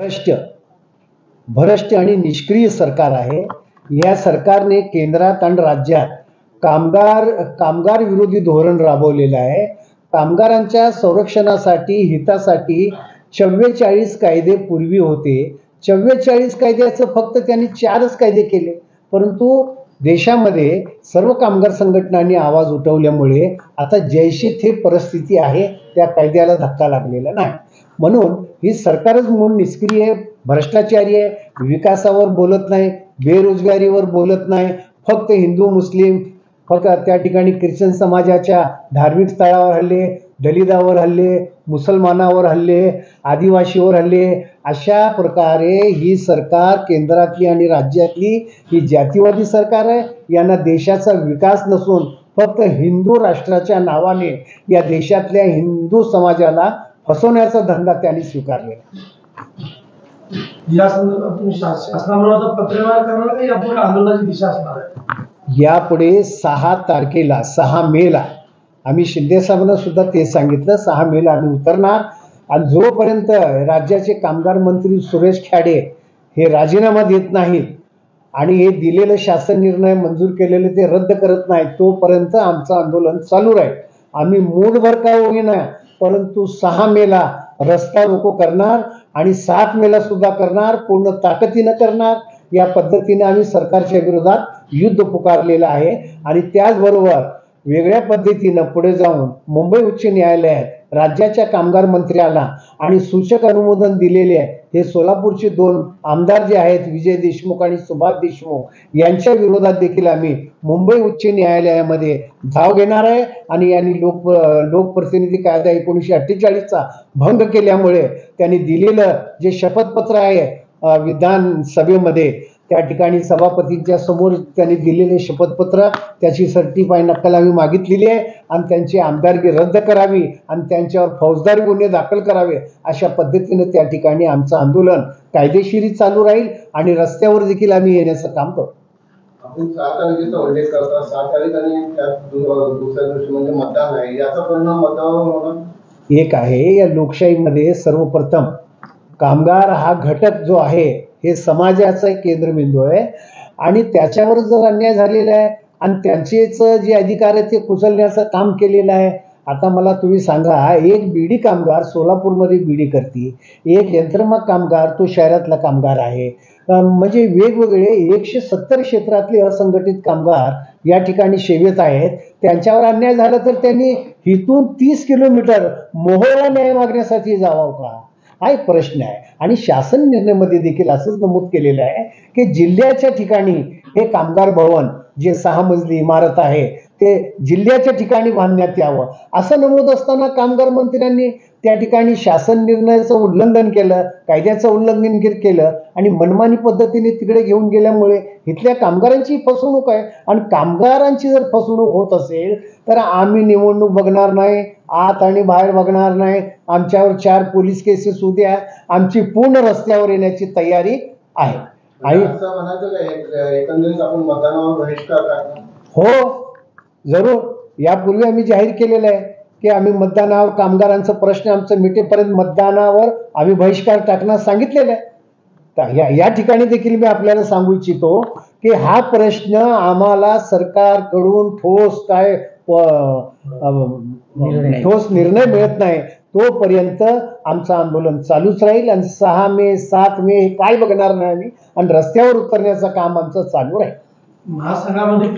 भ्रष्ट भ्रष्ट आणि निष्क्रिय सरकार आहे। या सरकारने केंद्रात आणि राज्यात कामगार विरोधी धोरण राबवलेलं आहे। कामगारांच्या संरक्षणासाठी हितासाठी 44 कायदे पूर्वी होते। 44 कायद्याचं फक्त त्यांनी 4च कायदे केले, परंतु देशामध्ये सर्व कामगार संघटनांनी आवाज उठवल्यामुळे आता जैशी थे परिस्थिती आहे, त्या कायद्याला धक्का लागलेला नाही। म्हणून ही सरकारच म्हणून निष्क्रिय, भ्रष्टाचारी आहे, विकासावर बोलत नाही, बेरोजगारीवर बोलत नाही, फक्त हिंदू मुस्लिम, फक्त त्या ठिकाणी ख्रिश्चन समाजाच्या धार्मिक स्थळावर हल्ले, दलितावर हल्ले, मुसलमानावर हल्ले, आदिवासीवर हल्ले, अशा प्रकारे ही सरकार केंद्रातली आणि राज्यातली ही जातीवादी सरकार आहे। यांना देशाचा विकास नसून फक्त हिंदू राष्ट्राच्या नावाने या देशातल्या हिंदू समाजाला फसवण्याचा धंदा त्यांनी स्वीकारलेला। या संदर्भात शासनाबरोबर पत्रव्यवहार करणार का यापुढे आंदोलनाची दिशा असणार आहे? यापुढे 6 मेला आम्ही शिंदे साहेबांना सुद्धा ते सांगितलं, 6 मेला आम्ही उतरणार आणि जोपर्यंत राज्याचे कामगार मंत्री सुरेश खाडे हे राजीनामा देत नाहीत आणि हे दिलेलं शासन निर्णय मंजूर केलेले ते रद्द करत नाही, तोपर्यंत आमचं आंदोलन चालू राहील। आम्ही मूठभर का होईना, परंतु 6 मेला रस्ता रोको करणार आणि 7 मेला सुद्धा करणार, पूर्ण ताकदीनं करणार। या पद्धतीने आम्ही सरकारच्या विरोधात युद्ध पुकारलेलं आहे आणि त्याचबरोबर वेगळ्या पद्धतीनं पुढे जाऊन मुंबई उच्च न्यायालयात राज्याच्या कामगार मंत्र्याला आणि सूचक अनुमोदन दिलेले आहे हे सोलापूरचे 2 आमदार जे आहेत, विजय देशमुख आणि सुभाष देशमुख, यांच्या विरोधात देखील आम्ही मुंबई उच्च न्यायालयामध्ये धाव घेणार आहे। आणि यांनी लोकप्रतिनिधी कायदा 1948चा भंग केल्यामुळे त्यांनी दिलेलं जे शपथपत्र आहे विधानसभेमध्ये, त्या ठिकाणी सभापतींच्या समोर त्यांनी दिलेले शपथपत्र, त्याची सर्टिफाय नक्कल आम्ही मागितलेली आहे आणि त्यांची आमदारकी रद्द करावी आणि त्यांच्यावर फौजदारी गुन्हे दाखल करावे, अशा पद्धतीने त्या ठिकाणी आमचं आंदोलन कायदेशीर चालू राहील आणि रस्त्यावर देखील आम्ही येण्याचं काम करू। आपण 7 तारखेचा उल्लेख करता, 7 तारीख आणि दुसऱ्या दिवशी म्हणजे मतदान आहे, याचा परिणाम मतदानावर होणार एक आहे। या लोकशाहीमध्ये सर्वप्रथम कामगार हा घटक जो आहे हे समाजाचा केंद्रबिंदू आहे आणि त्याच्यावर जर अन्याय झालेला आहे आणि त्यांचेच जे अधिकार आहेत ते कुचलण्याचं काम केलेलं आहे। आता मला तुम्ही सांगा, एक बीडी कामगार सोलापूरमध्ये बीडी करते, एक यंत्रमाग कामगार तो शहरातला कामगार आहे, म्हणजे वेगवेगळे 170 क्षेत्रातले असंघटित कामगार या ठिकाणी सेवेत आहेत। त्यांच्यावर अन्याय झाला तर त्यांनी इथून 30 किलोमीटर मोहोळला न्याय मागण्यासाठी जावं का, हा एक प्रश्न आहे। आणि शासन निर्णयामध्ये देखील असंच नमूद केलेलं आहे की जिल्ह्याच्या ठिकाणी हे कामगार भवन जे 6 मजली इमारत आहे ते जिल्ह्याच्या ठिकाणी बांधण्यात यावं, असं नमूद असताना कामगार मंत्र्यांनी त्या ठिकाणी शासन निर्णयाचं उल्लंघन केलं, कायद्याचं उल्लंघन केलं आणि मनमानी पद्धतीने तिकडे घेऊन गेल्यामुळे इथल्या कामगारांची फसवणूक आहे। आणि कामगारांची जर फसवणूक होत असेल तर आम्ही निवडणूक बघणार नाही, आत आणि बाहेर बघणार नाही, आमच्यावर 4 पोलीस केसेस उद्या, आमची पूर्ण रस्त्यावर येण्याची तयारी आहे। आणि एकंदरीत आपण मतदानावर बहिष्कार टाकणार? हो, जरूर। यापूर्वी आम्ही जाहीर केलेलं आहे की आम्ही मतदानावर, कामगारांचा प्रश्न आमचं मिटेपर्यंत मतदानावर आम्ही बहिष्कार टाकणार सांगितलेलं आहे। तर या ठिकाणी देखील मी आपल्याला सांगू इच्छितो की हा प्रश्न आम्हाला सरकारकडून ठोस निर्णय मिळत नाही तोपर्यंत आमचं आंदोलन चालूच राहील आणि 6 मे 7 मे काय बघणार नाही आम्ही आणि रस्त्यावर उतरण्याचं काम आमचं चालू राहील। महासंघामध्ये